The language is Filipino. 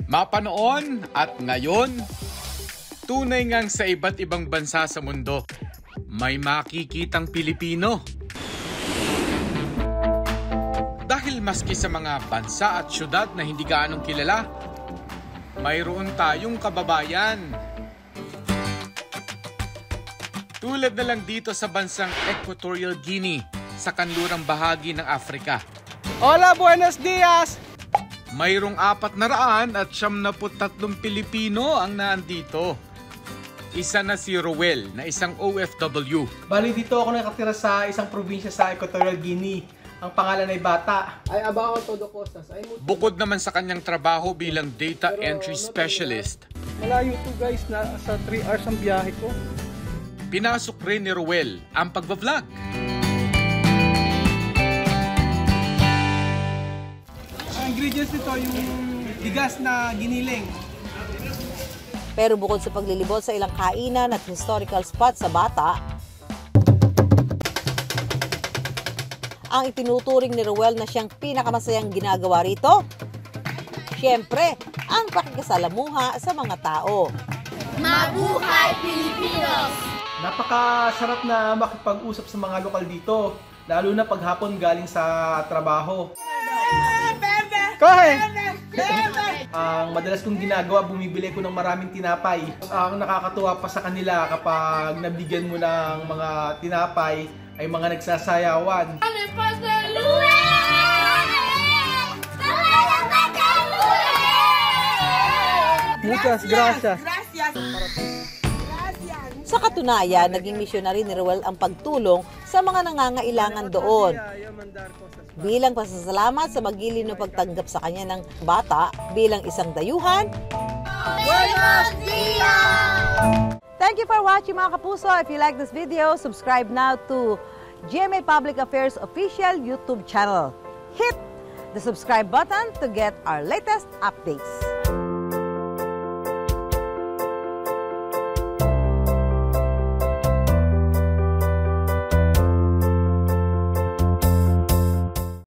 Mapanoon at ngayon, tunay ngang sa iba't ibang bansa sa mundo, may makikitang Pilipino. Dahil maski sa mga bansa at syudad na hindi gaanong kilala, mayroon tayong kababayan. Tulad na lang dito sa bansang Equatorial Guinea, sa kanlurang bahagi ng Afrika. Hola, buenos dias! Mayroong 493 Pilipino ang naandito. Isa na si Roel na isang OFW. Bali dito ako nakatira sa isang probinsya sa Equatorial Guinea. Ang pangalan ay Bata. Ay abajo todo cosas. Bukod naman sa kanyang trabaho bilang data entry specialist, Malayo to guys, na sa 3 hours ang biyahe ko. pinasok rin ni Roel ang pagbablog. Ang ingredients nito yung bigas na giniling. Pero bukod sa paglilibot sa ilang kainan at historical spot sa Bata, ang itinuturing ni Roel na siyang pinakamasayang ginagawa rito, siyempre, ang pakikisalamuha sa mga tao. Mabuhay Pilipinos! Napakasarap na makipag-usap sa mga lokal dito, lalo na paghapon galing sa trabaho. Kohe! Ang madalas kong ginagawa, bumibili ko ng maraming tinapay. Ang nakakatuwa pa sa kanila kapag nabigyan mo ng mga tinapay ay mga nagsasayawan. Muchas gracias. Sa katunayan, naging misyonary ni Roel ang pagtulong sa mga nangangailangan doon. Bilang pasasalamat sa magiliw na pagtanggap sa kanya ng bata bilang isang dayuhan. Buenos dias! Thank you for watching mga kapuso. If you like this video, subscribe now to GMA Public Affairs official YouTube channel. Hit the subscribe button to get our latest updates.